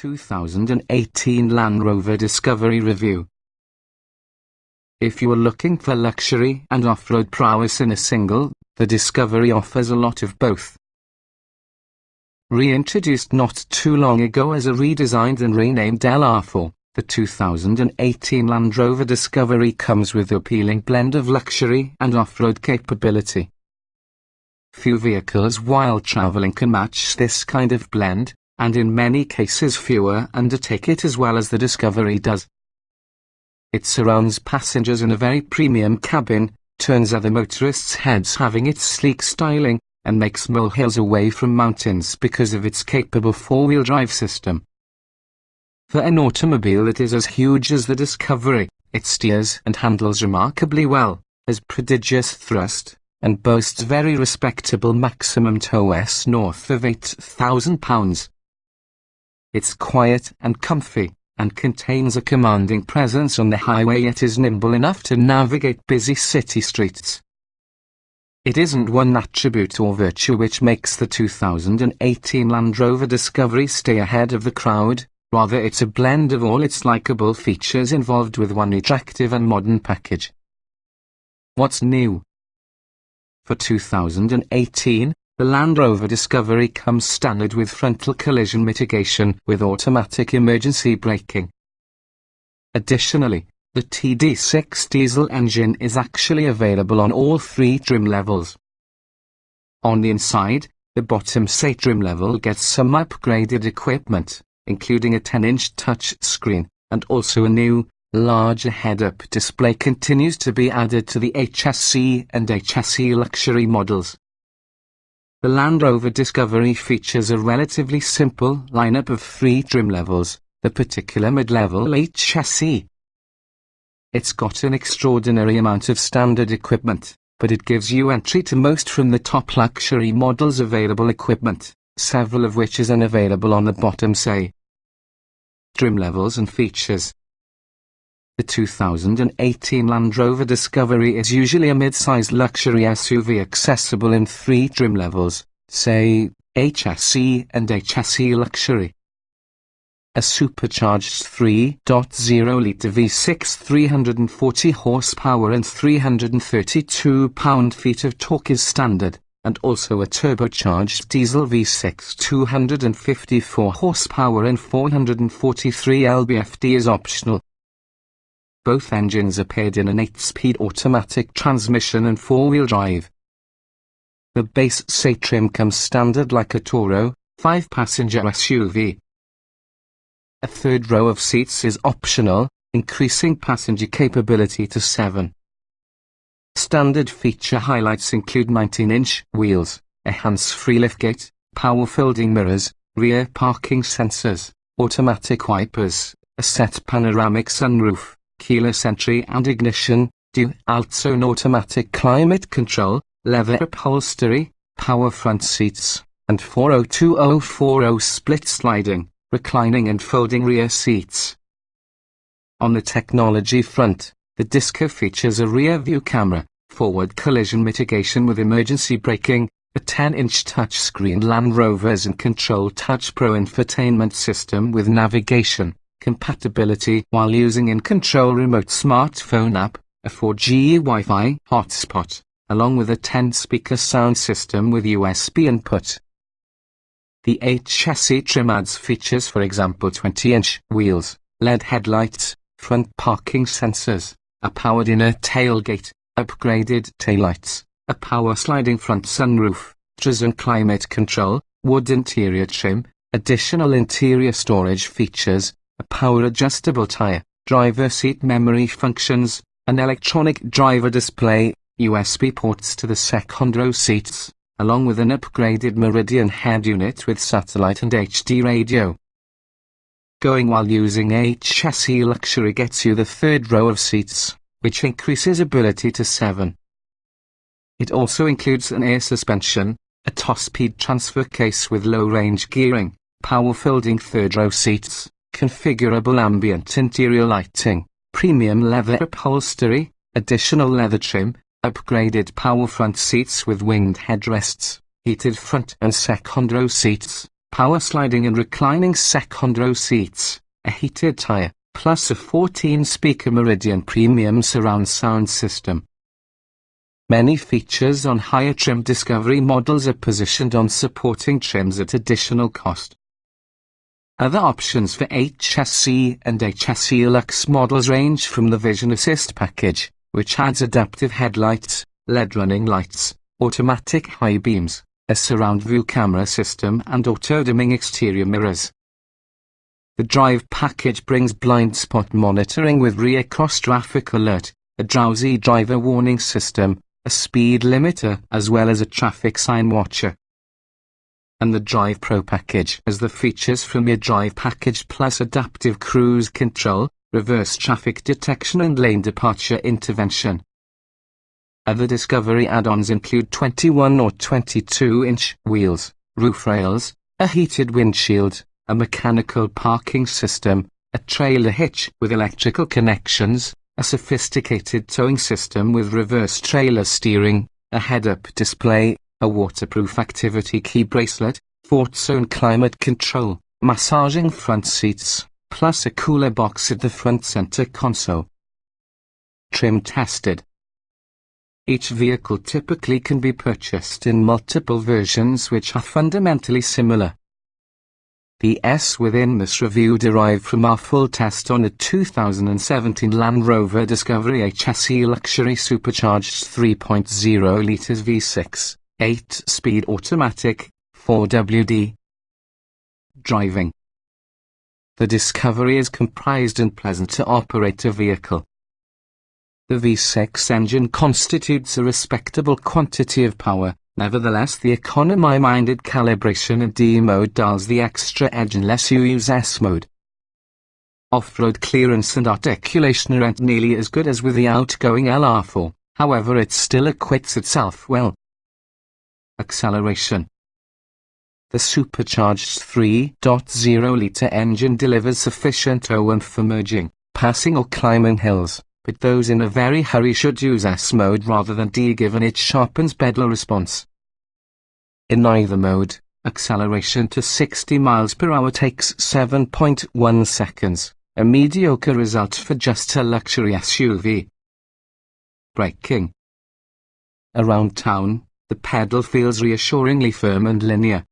2018 Land Rover Discovery Review. If you are looking for luxury and off-road prowess in a single, the Discovery offers a lot of both. Reintroduced not too long ago as a redesigned and renamed LR4, the 2018 Land Rover Discovery comes with the appealing blend of luxury and off-road capability. Few vehicles while traveling can match this kind of blend, and in many cases fewer undertake it as well as the Discovery does. It surrounds passengers in a very premium cabin, turns other motorists' heads having its sleek styling, and makes molehills away from mountains because of its capable four-wheel drive system. For an automobile that is as huge as the Discovery, it steers and handles remarkably well, has prodigious thrust, and boasts very respectable maximum tow-s north of 8,000 pounds. It's quiet and comfy, and contains a commanding presence on the highway, yet is nimble enough to navigate busy city streets. It isn't one attribute or virtue which makes the 2018 Land Rover Discovery stay ahead of the crowd, rather it's a blend of all its likeable features involved with one attractive and modern package. What's new? For 2018, the Land Rover Discovery comes standard with frontal collision mitigation with automatic emergency braking. Additionally, the TD6 diesel engine is actually available on all three trim levels. On the inside, the bottom SE trim level gets some upgraded equipment, including a 10-inch touch screen, and also a new, larger head-up display continues to be added to the HSE and HSE luxury models. The Land Rover Discovery features a relatively simple lineup of three trim levels, the particular mid-level HSE. It's got an extraordinary amount of standard equipment, but it gives you entry to most from the top luxury models available equipment, several of which is unavailable on the bottom SE. Trim levels and features. The 2018 Land Rover Discovery is usually a mid-sized luxury SUV accessible in three trim levels, say, HSE and HSE Luxury. A supercharged 3.0-litre V6 340 horsepower and 332 pound-feet of torque is standard, and also a turbocharged diesel V6 254 horsepower and 443 lb-ft is optional. Both engines appeared in an 8-speed automatic transmission and four-wheel drive. The base SE trim comes standard like a Toro, 5-passenger SUV. A third row of seats is optional, increasing passenger capability to 7. Standard feature highlights include 19-inch wheels, a hands-free liftgate, power folding mirrors, rear parking sensors, automatic wipers, a set panoramic sunroof, keyless entry and ignition, dual-zone automatic climate control, leather upholstery, power front seats, and 402/040 split sliding, reclining and folding rear seats. On the technology front, the Disco features a rear-view camera, forward collision mitigation with emergency braking, a 10-inch touchscreen Land Rover's and Control Touch Pro infotainment system with navigation compatibility while using in-control remote smartphone app, a 4G Wi-Fi hotspot, along with a 10-speaker sound system with USB input. The HSE trim adds features, for example 20-inch wheels, LED headlights, front parking sensors, a powered inner tailgate, upgraded taillights, a power sliding front sunroof, and climate control, wood interior trim, additional interior storage features, a power adjustable tire, driver seat memory functions, an electronic driver display, USB ports to the second row seats, along with an upgraded Meridian head unit with satellite and HD radio. Going while using HSE Luxury gets you the third row of seats, which increases ability to 7. It also includes an air suspension, a top-speed transfer case with low-range gearing, power folding third row seats, configurable ambient interior lighting, premium leather upholstery, additional leather trim, upgraded power front seats with winged headrests, heated front and second row seats, power sliding and reclining second row seats, a heated tire, plus a 14-speaker Meridian premium surround sound system. Many features on higher trim Discovery models are positioned on supporting trims at additional cost. Other options for HSE and HSE Lux models range from the Vision Assist package, which adds adaptive headlights, LED running lights, automatic high beams, a surround view camera system and auto-dimming exterior mirrors. The Drive package brings blind spot monitoring with rear cross-traffic alert, a drowsy driver warning system, a speed limiter as well as a traffic sign watcher. And the Drive Pro package has the features from your Drive package plus adaptive cruise control, reverse traffic detection and lane departure intervention. Other Discovery add-ons include 21 or 22-inch wheels, roof rails, a heated windshield, a mechanical parking system, a trailer hitch with electrical connections, a sophisticated towing system with reverse trailer steering, a head-up display, a waterproof activity key bracelet, Fort Zone climate control, massaging front seats, plus a cooler box at the front center console. Trim tested. Each vehicle typically can be purchased in multiple versions which are fundamentally similar. The S within this review derived from our full test on a 2017 Land Rover Discovery HSE Luxury Supercharged 3.0 litres V6, 8-speed automatic, 4WD. Driving. The Discovery is comprised and pleasant to operate a vehicle. The V6 engine constitutes a respectable quantity of power. Nevertheless, the economy-minded calibration in D mode dulls the extra edge unless you use S mode. Off-road clearance and articulation aren't nearly as good as with the outgoing LR4, however it still acquits itself well. Acceleration. The supercharged 3.0-litre engine delivers sufficient oomph for merging, passing or climbing hills, but those in a very hurry should use S mode rather than D given it sharpens pedal response. In either mode, acceleration to 60 miles per hour takes 7.1 seconds, a mediocre result for just a luxury SUV. Braking. Around town, the pedal feels reassuringly firm and linear.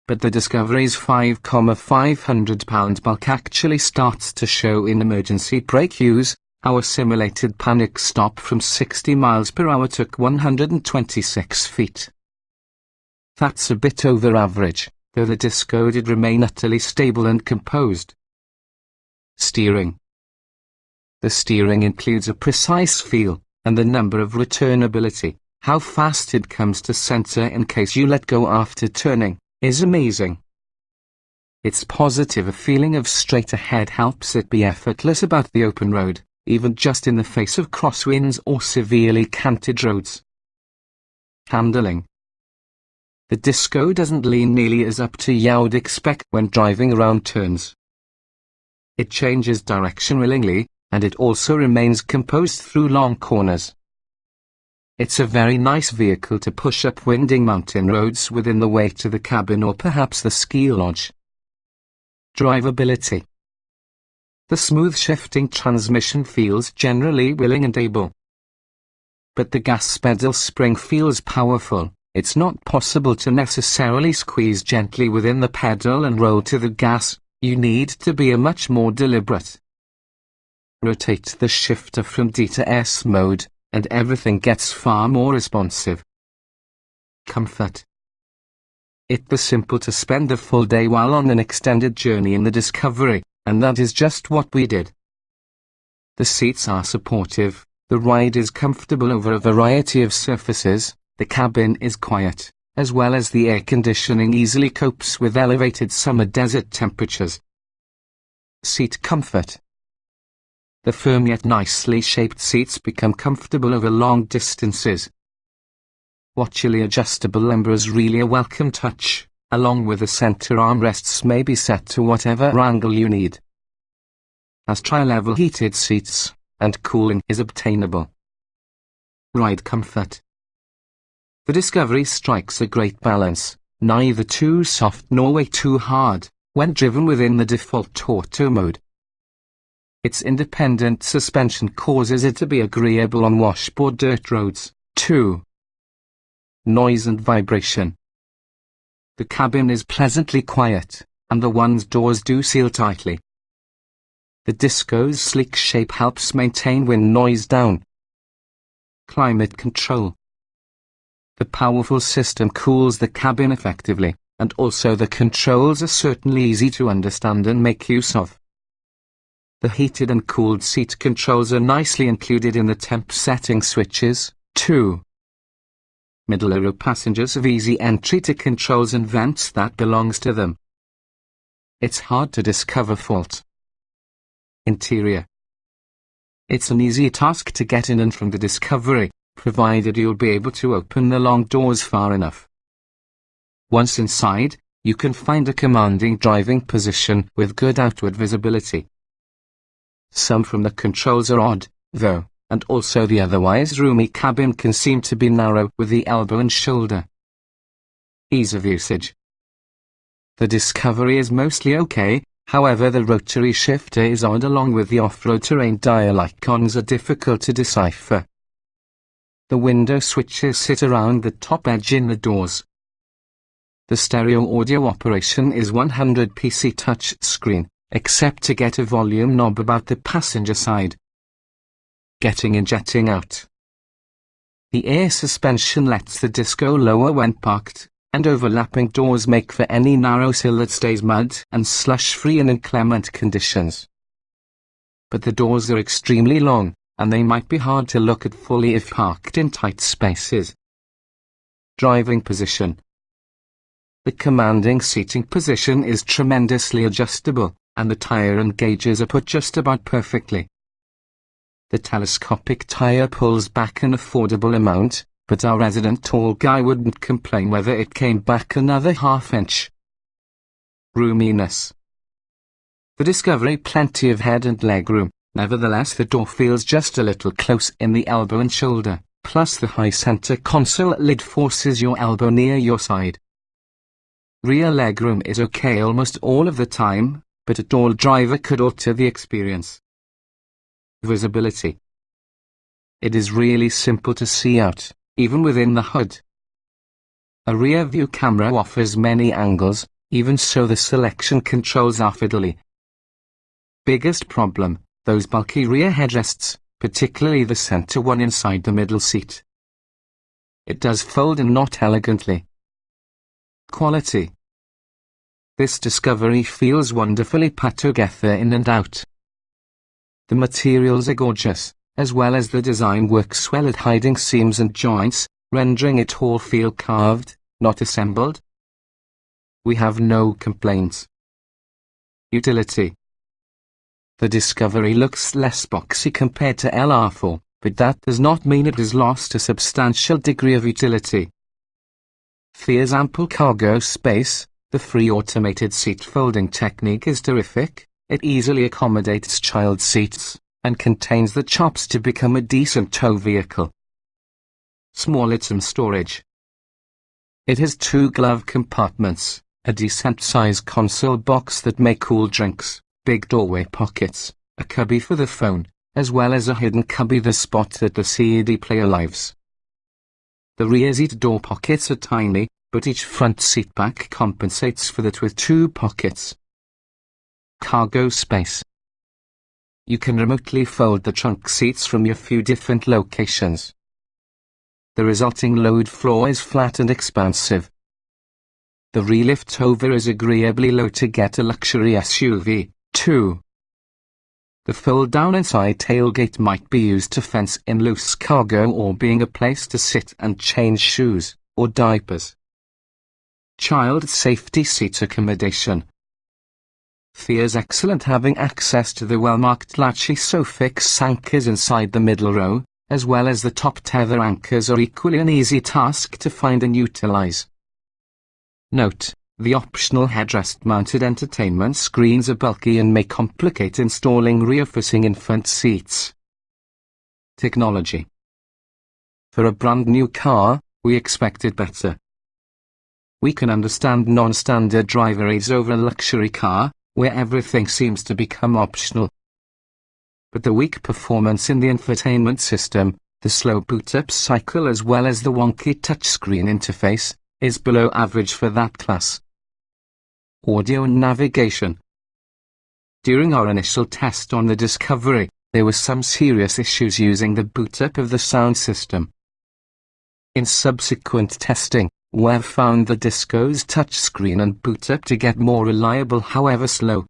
But the Discovery's 5,500 pound bulk actually starts to show in emergency brake use. Our simulated panic stop from 60 miles per hour took 126 feet. That's a bit over average, though the Disco did remain utterly stable and composed. Steering. The steering includes a precise feel, and the number of returnability, how fast it comes to center in case you let go after turning, is amazing. Its positive feeling of straight ahead helps it be effortless about the open road, even just in the face of crosswinds or severely canted roads. Handling. The Disco doesn't lean nearly as up to you'd expect when driving around turns. It changes direction willingly, and it also remains composed through long corners. It's a very nice vehicle to push up winding mountain roads within the way to the cabin or perhaps the ski lodge. Driveability. The smooth shifting transmission feels generally willing and able. But the gas pedal spring feels powerful. It's not possible to necessarily squeeze gently within the pedal and roll to the gas. You need to be much more deliberate. Rotate the shifter from D to S mode, and everything gets far more responsive. Comfort. It's simple to spend a full day while on an extended journey in the Discovery, and that is just what we did. The seats are supportive, the ride is comfortable over a variety of surfaces, the cabin is quiet, as well as the air conditioning easily copes with elevated summer desert temperatures. Seat comfort. The firm yet nicely shaped seats become comfortable over long distances. Watchily adjustable lumbar is really a welcome touch, along with the center armrests may be set to whatever angle you need. As tri-level heated seats, and cooling is obtainable. Ride comfort. The Discovery strikes a great balance, neither too soft nor way too hard, when driven within the default auto mode. Its independent suspension causes it to be agreeable on washboard dirt roads. 2. Noise and vibration. The cabin is pleasantly quiet, and the one's doors do seal tightly. The Disco's sleek shape helps maintain wind noise down. Climate control. The powerful system cools the cabin effectively, and also the controls are certainly easy to understand and make use of. The heated and cooled seat controls are nicely included in the temp setting switches. 2. Middle row passengers have easy entry to controls and vents that belongs to them. It's hard to discover fault. Interior. It's an easy task to get in and from the Discovery, provided you'll be able to open the long doors far enough. Once inside, you can find a commanding driving position with good outward visibility. Some from the controls are odd, though, and also the otherwise roomy cabin can seem to be narrow with the elbow and shoulder. Ease of usage. The Discovery is mostly okay, however the rotary shifter is odd, along with the off-road terrain dial icons are difficult to decipher. The window switches sit around the top edge in the doors. The stereo audio operation is 100 PC touch screen, except to get a volume knob about the passenger side. Getting in, jetting out. The air suspension lets the Disco lower when parked, and overlapping doors make for any narrow sill that stays mud and slush-free in inclement conditions. But the doors are extremely long, and they might be hard to look at fully if parked in tight spaces. Driving position. The commanding seating position is tremendously adjustable, and the tire and gauges are put just about perfectly. The telescopic tire pulls back an affordable amount, but our resident tall guy wouldn't complain whether it came back another half-inch. Roominess. The Discovery plenty of head and legroom, nevertheless the door feels just a little close in the elbow and shoulder, plus the high center console lid forces your elbow near your side. Rear legroom is okay almost all of the time, but a tall driver could alter the experience. Visibility. It is really simple to see out, even within the hood. A rear view camera offers many angles, even so the selection controls are fiddly. Biggest problem, those bulky rear headrests, particularly the center one inside the middle seat. It does fold and not elegantly. Quality. This Discovery feels wonderfully put together in and out. The materials are gorgeous, as well as the design works well at hiding seams and joints, rendering it all feel carved, not assembled. We have no complaints. Utility. The Discovery looks less boxy compared to LR4, but that does not mean it has lost a substantial degree of utility. Fears ample cargo space. The free automated seat folding technique is terrific. It easily accommodates child seats, and contains the chops to become a decent tow vehicle. Small item storage. It has 2 glove compartments, a decent-sized console box that may cool drinks, big doorway pockets, a cubby for the phone, as well as a hidden cubby, the spot that the CD player lives. The rear seat door pockets are tiny, but each front seat back compensates for that with 2 pockets. Cargo space. You can remotely fold the trunk seats from your few different locations. The resulting load floor is flat and expansive. The relift over is agreeably low to get a luxury SUV. 2. The fold-down inside tailgate might be used to fence in loose cargo or being a place to sit and change shoes, or diapers. Child safety seat accommodation. Fears excellent, having access to the well-marked latchy suffix anchors inside the middle row, as well as the top tether anchors are equally an easy task to find and utilize. Note: the optional headrest-mounted entertainment screens are bulky and may complicate installing rear-facing infant seats. Technology. For a brand new car, we expected better. We can understand non-standard driver aids over a luxury car, where everything seems to become optional. But the weak performance in the infotainment system, the slow boot-up cycle as well as the wonky touchscreen interface, is below average for that class. Audio and navigation. During our initial test on the Discovery, there were some serious issues using the boot-up of the sound system. In subsequent testing, we've found the Disco's touchscreen and boot-up to get more reliable however slow.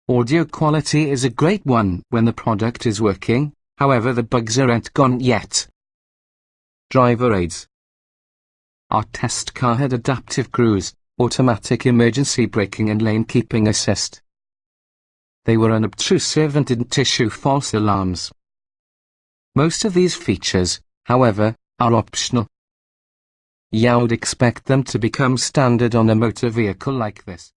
Audio quality is a great one when the product is working, however the bugs aren't gone yet. Driver aids. Our test car had adaptive cruise, automatic emergency braking and lane keeping assist. They were unobtrusive and didn't issue false alarms. Most of these features, however, are optional. You would expect them to become standard on a motor vehicle like this.